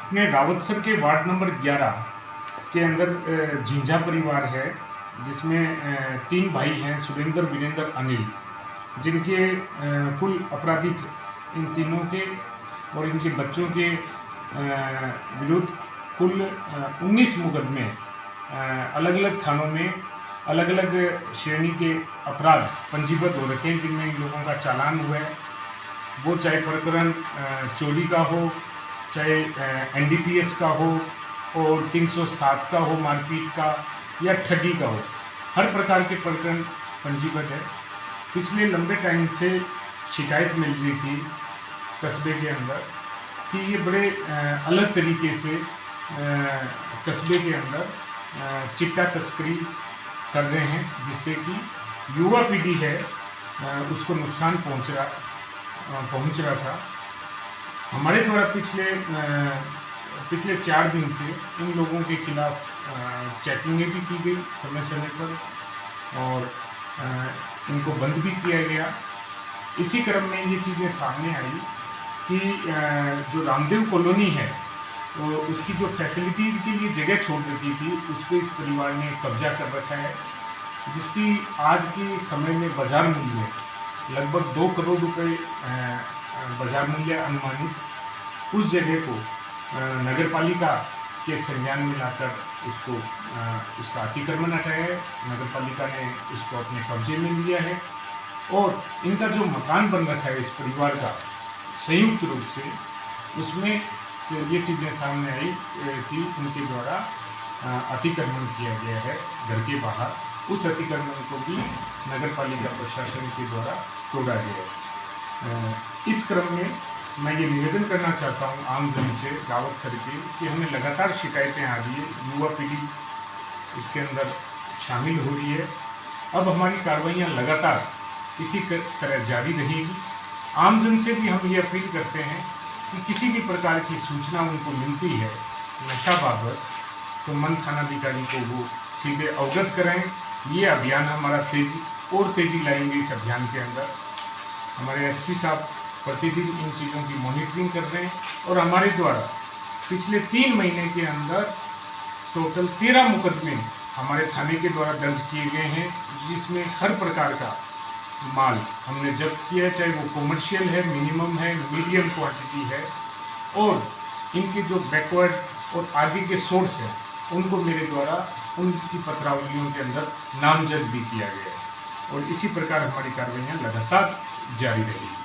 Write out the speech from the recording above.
अपने रावतसर के ward number 11 के अंदर झिंझा परिवार है, जिसमें 3 भाई हैं, सुरेंद्र, वीरेंद्र, अनिल, जिनके कुल आपराधिक इन तीनों के और इनके बच्चों के विरुद्ध कुल 19 मुकदमे अलग अलग थानों में अलग अलग श्रेणी के अपराध पंजीबद्ध हो रखे हैं, जिनमें इन लोगों का चालान हुआ है। वो चाहे प्रकरण चोरी का हो, चाहे एनडीपीएस का हो और 307 का हो, मारपीट का या ठगी का हो, हर प्रकार के प्रकरण पंजीबद्ध है। पिछले लंबे टाइम से शिकायत मिल रही थी कस्बे के अंदर कि ये बड़े अलग तरीके से कस्बे के अंदर चिट्टा तस्करी कर रहे हैं, जिससे कि युवा पीढ़ी है उसको नुकसान पहुंच रहा था। हमारे द्वारा पिछले 4 दिन से इन लोगों के खिलाफ चेकिंगें भी की गई समय समय पर और इनको बंद भी किया गया। इसी क्रम में ये चीज़ें सामने आई कि जो रामदेव कॉलोनी है तो उसकी जो फैसिलिटीज़ के लिए जगह छोड़ रखी थी, उस पर इस परिवार ने कब्जा कर रखा है, जिसकी आज के समय में बाज़ार मूल्य लगभग 2 करोड़ रुपए बाज़ार मूल्य अनुमानित। उस जगह को नगर पालिका के संज्ञान में लाकर उसका अतिक्रमण हटाया है। नगर पालिका ने उसको अपने कब्जे में लिया है और इनका जो मकान बन रखा है इस परिवार का संयुक्त रूप से, उसमें ये चीज़ें सामने आई कि उनके द्वारा अतिक्रमण किया गया है घर के बाहर। उस अतिक्रमण को भी नगर पालिका प्रशासन के द्वारा तोड़ा गया है। इस क्रम में मैं ये निवेदन करना चाहता हूँ आम जन से, रावतसर के, कि हमें लगातार शिकायतें आ रही है, युवा पीढ़ी इसके अंदर शामिल हो रही है। अब हमारी कार्रवाइयाँ लगातार इसी तरह जारी रहेगी। आम जन से भी हम ये अपील करते हैं कि किसी भी प्रकार की सूचना उनको मिलती है नशा बाबत, तो मन थानाधिकारी को वो सीधे अवगत कराएं। ये अभियान हमारा तेजी लाएंगे। इस अभियान के अंदर हमारे एसपी साहब प्रतिदिन इन चीज़ों की मॉनिटरिंग कर रहे हैं और हमारे द्वारा पिछले 3 महीने के अंदर टोटल 13 मुकदमे हमारे थाने के द्वारा दर्ज किए गए हैं, जिसमें हर प्रकार का माल हमने जब्त किया है, चाहे वो कमर्शियल है, मिनिमम है, मीडियम क्वांटिटी है, और इनके जो बैकवर्ड और आगे के सोर्स हैं उनको मेरे द्वारा उनकी पत्रावलियों के अंदर नामजद भी किया गया है और इसी प्रकार हमारी कार्रवाइयाँ लगातार जारी रहेगी।